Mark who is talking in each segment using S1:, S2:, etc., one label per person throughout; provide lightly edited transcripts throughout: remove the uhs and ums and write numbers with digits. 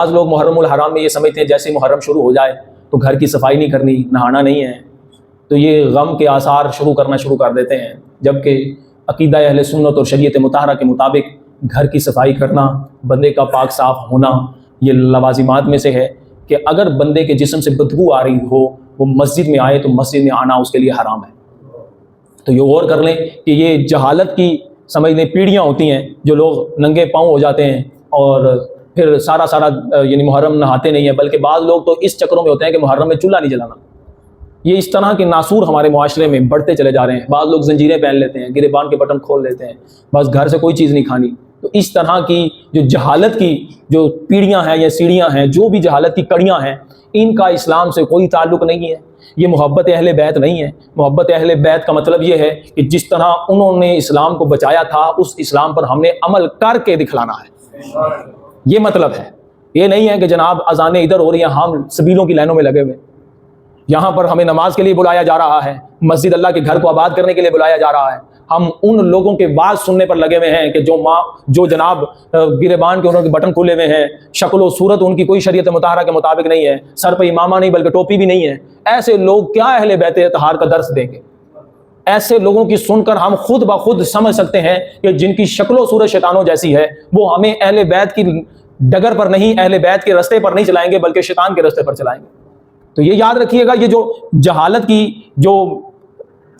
S1: بعض لوگ محرم الحرام میں یہ سمجھتے ہیں جیسے محرم شروع ہو جائے تو گھر کی صفائی نہیں کرنی، نہانا نہیں ہے، تو یہ غم کے آثار شروع کر دیتے ہیں، جبکہ عقیدہ اہل سنت اور شریعت مطہرہ کے مطابق گھر کی صفائی کرنا، بندے کا پاک صاف ہونا، یہ لوازمات میں سے ہے کہ اگر بندے کے جسم سے بدبو آ رہی ہو وہ مسجد میں آئے تو مسجد میں آنا اس کے لیے حرام ہے۔ تو یہ غور کر لیں کہ یہ جہالت کی سمجھ لیں پیڑیاں ہوتی ہیں، جو لوگ ننگے پاؤں ہو جاتے ہیں اور پھر سارا یعنی محرم نہاتے نہیں ہیں، بلکہ بعض لوگ تو اس چکروں میں ہوتے ہیں کہ محرم میں چولہا نہیں جلانا۔ یہ اس طرح کے ناصور ہمارے معاشرے میں بڑھتے چلے جا رہے ہیں۔ بعض لوگ زنجیریں پہن لیتے ہیں، گریبان کے بٹن کھول لیتے ہیں، بس گھر سے کوئی چیز نہیں کھانی۔ تو اس طرح کی جو جہالت کی جو پیڑیاں ہیں یا سیڑھیاں ہیں، جو بھی جہالت کی کڑیاں ہیں، ان کا اسلام سے کوئی تعلق نہیں ہے۔ یہ محبت اہل بیت نہیں ہے۔ محبت اہل بیت کا مطلب یہ ہے کہ جس طرح انہوں نے اسلام کو بچایا تھا اس اسلام پر ہم نے عمل کر کے دکھلانا ہے، یہ مطلب ہے۔ یہ نہیں ہے کہ جناب اذانیں ادھر ہو رہی ہیں، ہم سبیلوں کی لائنوں میں لگے ہوئے، یہاں پر ہمیں نماز کے لیے بلایا جا رہا ہے، مسجد اللہ کے گھر کو آباد کرنے کے لیے بلایا جا رہا ہے، ہم ان لوگوں کے واز سننے پر لگے ہوئے ہیں کہ جو جناب گریبان کے انہوں کے بٹن کھلے ہوئے ہیں، شکل و صورت ان کی کوئی شریعت مطہرہ کے مطابق نہیں ہے، سر پہ امامہ نہیں بلکہ ٹوپی بھی نہیں ہے، ایسے لوگ کیا اہل بیت اطہار کا درس دیں گے؟ ایسے لوگوں کی سن کر ہم خود بخود سمجھ سکتے ہیں کہ جن کی شکل و صورت شیطانوں جیسی ہے وہ ہمیں اہل بیت کی ڈگر پر نہیں، اہل بیت کے رستے پر نہیں چلائیں گے بلکہ شیطان کے رستے پر چلائیں گے۔ تو یہ یاد رکھیے گا، یہ جو جہالت کی جو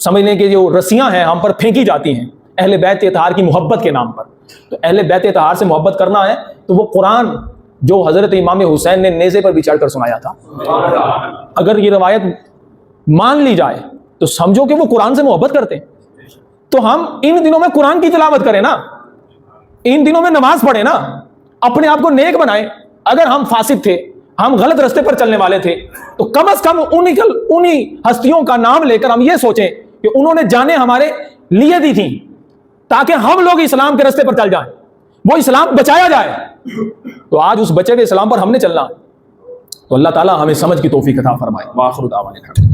S1: سمجھ لیں کہ جو رسیاں ہیں ہم پر پھینکی جاتی ہیں اہل بیت اطہار کی محبت کے نام پر، تو اہل بیت اطہار سے محبت کرنا ہے تو وہ قرآن جو حضرت امام حسین نے نیزے پر بچھڑ کر سنایا تھا، اگر یہ روایت مان لی جائے تو سمجھو کہ وہ قرآن سے محبت کرتے ہیں۔ تو ہم ان دنوں میں قرآن کی تلاوت کریں نا، ان دنوں میں نماز پڑھیں نا، اپنے آپ کو نیک بنائیں۔ اگر ہم فاسد تھے، ہم غلط رستے پر چلنے والے تھے، تو کم از کم انہی ہستیوں کا نام لے کر ہم یہ سوچیں کہ انہوں نے جانیں ہمارے لیے دی تھیں تاکہ ہم لوگ اسلام کے رستے پر چل جائیں، وہ اسلام بچایا جائے۔ تو آج اس بچے ہوئے اسلام پر ہم نے چلنا، تو اللہ تعالی ہمیں سمجھ کی توفیق عطا فرمائے۔ وآخر دعوانا